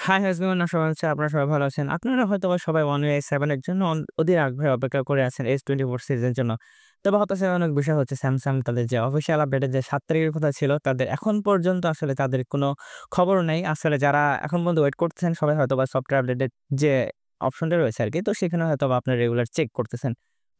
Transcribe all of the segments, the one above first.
High husband সবাই হচ্ছে আপনারা সবাই ভালো আছেন। আপনারা হয়তোবা সবাই One UI 7 এর জন্য অধীর আগ্রহে অপেক্ষা করে আছেন S24 সিরিজের জন্য। তবে হতাশাজনক বিষয় হচ্ছে Samsung তাদের যে অফিসিয়াল আপডেটের যে ৭ তারিখের কথা ছিল তাদের এখন পর্যন্ত আসলে তাদের কোনো খবরও নেই। আসলে যারা এখন পর্যন্ত ওয়েট করতেছেন সবাই হয়তোবা সফটওয়্যার আপডেটের যে অপশনটা রয়েছে আরকি তো সেখানে হয়তোবা আপনারা রেগুলার চেক করতেছেন।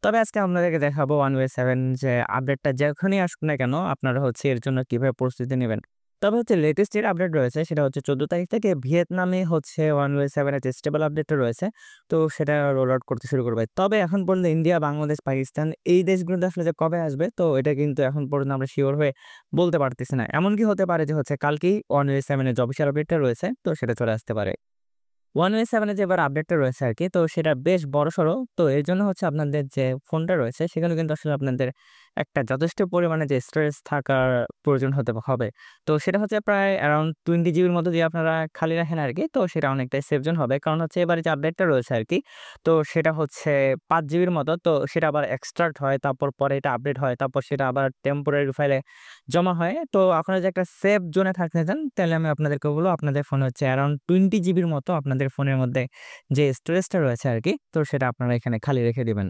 তবে আজকে আপনাদেরকে দেখাবো One UI 7 যে আপডেটটা যখনই আসুক না কেন আপনারা হচ্ছে এর জন্য কিভাবে প্রস্তুতি নিবেন। তবে হচ্ছে লেটেস্ট যেটা আপডেট রয়েছে সেটা হচ্ছে ১৪ তারিখ থেকে ভিয়েতনামে হচ্ছে One UI 7 এর যে স্টেবল আপডেটটা রয়েছে, তো সেটা রোল আউট করতে শুরু করবে। তবে এখন পর্যন্ত ইন্ডিয়া, বাংলাদেশ, পাকিস্তান এই দেশগুলোতে আসলে যে কবে আসবে তো এটা কিন্তু এখন পর্যন্ত আমরা সিওর হয়ে বলতে পারতেছি না। এমনকি হতে পারে যে হচ্ছে কালকেই One UI 7 এর যে অফিসিয়াল আপডেটটা রয়েছে তো সেটা চলে আসতে পারে। One UI 7 এর যে এবার আপডেটটা রয়েছে আরকি তো সেটা বেশ বড়সড়। তো এর জন্য হচ্ছে আপনাদের যে ফোনটা রয়েছে সেখানে কিন্তু আসলে আপনাদের একটা যথেষ্ট পরিমাণে যে স্টোরেজ থাকার প্রয়োজন হতে হবে। তো সেটা হচ্ছে প্রায় অ্যারাউন্ড 20 জিবির মতো যদি আপনারা খালি রাখেন আরকি তো সেটা অনেকটাই সেফ জোন হবে। কারণ হচ্ছে এবারে যে আপডেটটা রয়েছে আরকি তো সেটা হচ্ছে 5 জিবির মতো। তো সেটা আবার এক্সট্রাক্ট হয়, তারপর পরে এটা আপডেট হয়, তারপর সেটা আবার টেম্পোরারি ফাইলে জমা হয়। তো আপনারা যে একটা সেফ জোনে থাকতে চান তাহলে আমি আপনাদেরকে বলব আপনাদের ফোনে হচ্ছে অ্যারাউন্ড 20 জিবির মতো আপনাদের ফোনের মধ্যে যে স্টোরেজটা রয়েছে আরকি তো সেটা আপনারা এখানে খালি রেখে দিবেন।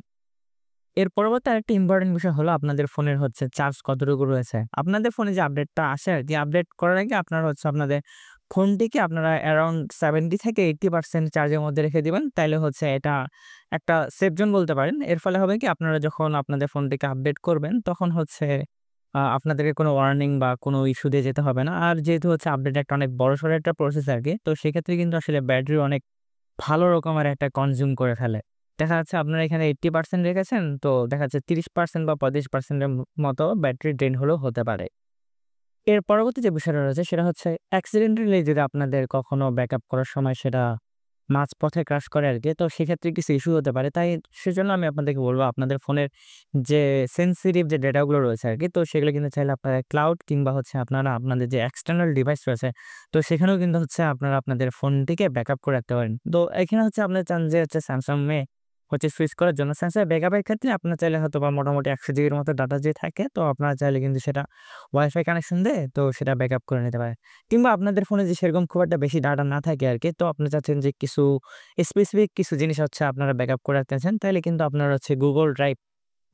এর পরবর্তী আরেকটা ইম্পোর্টেন্ট বিষয় হলো আপনাদের ফোনের হচ্ছে চার্জ কতটুকু রয়েছে। আপনাদের ফোনে যে আপডেটটা আসে আরকি আপডেট করার আগে আপনারা হচ্ছে আপনাদের ফোনটিকে আপনারা অ্যারাউন্ড 70 থেকে 80% চার্জের মধ্যে রেখে দিবেন। তাইলে হচ্ছে এটা একটা সেফ জোন বলতে পারেন। এর ফলে হবে কি আপনারা যখন আপনাদের ফোনটিকে আপডেট করবেন তখন হচ্ছে আপনাদেরকে কোনো ওয়ার্নিং বা কোনো ইস্যু দিয়ে যেতে হবে না। আর যেহেতু হচ্ছে আপডেট একটা অনেক বড়সড় একটা প্রসেস আরকি। তো সেক্ষেত্রে কিন্তু আসলে ব্যাটারি অনেক ভালো রকমের একটা কনজিউম করে ফেলে। দেখা যাচ্ছে আপনারা এখানে 80% রেখেছেন, তো দেখা যাচ্ছে 30% বা 35% এর মতো ব্যাটারি ড্রেন হলেও হতে পারে। এর পরবর্তী যে বিষয়টা রয়েছে সেটা হচ্ছে অ্যাক্সিডেন্টালি যদি আপনাদের কখনো ব্যাকআপ করার সময় সেটা মাঝপথে ক্রাশ করে আরকি। তো সেক্ষেত্রে কিছু ইস্যু হতে পারে। তাই সেজন্য আমি আপনাদেরকে বলব আপনাদের ফোনের যে সেনসিটিভ যে ডেটাগুলো রয়েছে আরকি তো সেগুলো কিন্তু চাইলে আপনারা ক্লাউড কিংবা হচ্ছে আপনারা আপনাদের যে এক্সটার্নাল ডিভাইস রয়েছে তো সেখানেও কিন্তু হচ্ছে আপনারা আপনাদের ফোনটিকে ব্যাকআপ করে রাখতে পারেন। তো এখানে হচ্ছে আপনারা চান যে হচ্ছে Samsung এ হচ্ছে সুইচ করার জন্য Samsung ব্যাকআপের ক্ষেত্রে আপনার চাইলে হয়তোবা মোটামুটি ১০০ জিবির মতো ডাটা যে থাকে তো আপনারা চাইলে কিন্তু সেটা ওয়াইফাই কানেকশন দিয়ে তো সেটা ব্যাকআপ করে নিতে পারেন। কিংবা আপনাদের ফোনে যে সেরকম খুব একটা বেশি ডাটা না থাকে আরকি তো আপনি চাচ্ছেন যে কিছু স্পেসিফিক কিছু জিনিস হচ্ছে আপনারা ব্যাকআপ করে রাখতে চান, তাইলে কিন্তু আপনার হচ্ছে Google Drive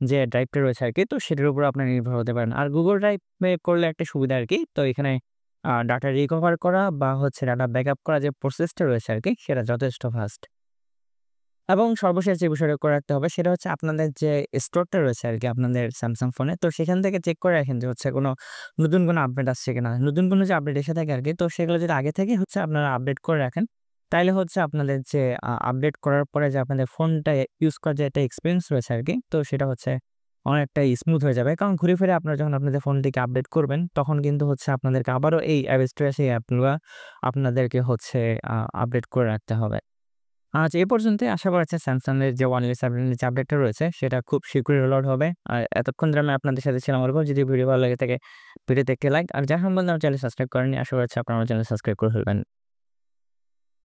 যে ড্রাইভটা রয়েছে আরকি তো সেটার উপর আপনারা নির্ভর হতে পারেন। আর Google Drive এ করলে একটা সুবিধা আরকি তো এখানে ডাটা রিকভার করা বা হচ্ছে ডাটা ব্যাকআপ করা যে প্রসেসটা রয়েছে আরকি সেটা যথেষ্ট ফাস্ট। এবং সর্বশেষ যে বিষয়টা করে রাখতে হবে সেটা হচ্ছে আপনাদের যে স্টোরটা রয়েছে আরকি আপনাদের Samsung ফোনে তো সেখান থেকে চেক করে রাখেন যে হচ্ছে নতুন কোনো আপডেট আসছে কিনা। নতুন কোনো যে আপডেট এসে থাকে আরকি তো সেগুলো যদি আগে থেকে হচ্ছে আপনারা আপডেট করে রাখেন, তাইলে হচ্ছে আপনাদের যে আপডেট করার পরে যে আপনাদের ফোনটা ইউজ করার যে একটা এক্সপেরিয়েন্স রয়েছে আরকি তো সেটা হচ্ছে অনেকটাই স্মুথ হয়ে যাবে। কারণ ঘুরে ফিরে আপনারা যখন আপনাদের ফোনটিকে আপডেট করবেন তখন কিন্তু হচ্ছে আপনাদেরকে আবারও এই অ্যাপ স্টোরে সেই অ্যাপগুলা আপনাদেরকে হচ্ছে আপডেট করে রাখতে হবে। আজ এ পর্যন্তই। আশা করা যাচ্ছে Samsung এর যে One UI 7 এর যে আপডেটটা রয়েছে সেটা খুব শীঘ্রই রোল আউট হবে। আর এতক্ষণ ধরে আমি আপনাদের সাথে ছিলাম অর্ক। যদি ভিডিও ভালো লেগে থাকে ভিডিওতে একটি লাইক আর যারা সম্বন্ধে আমার চ্যানেল সাবস্ক্রাইব করেননি আশা করা যাচ্ছে আপনারা আমার চ্যানেল সাবস্ক্রাইব করে ফেলবেন।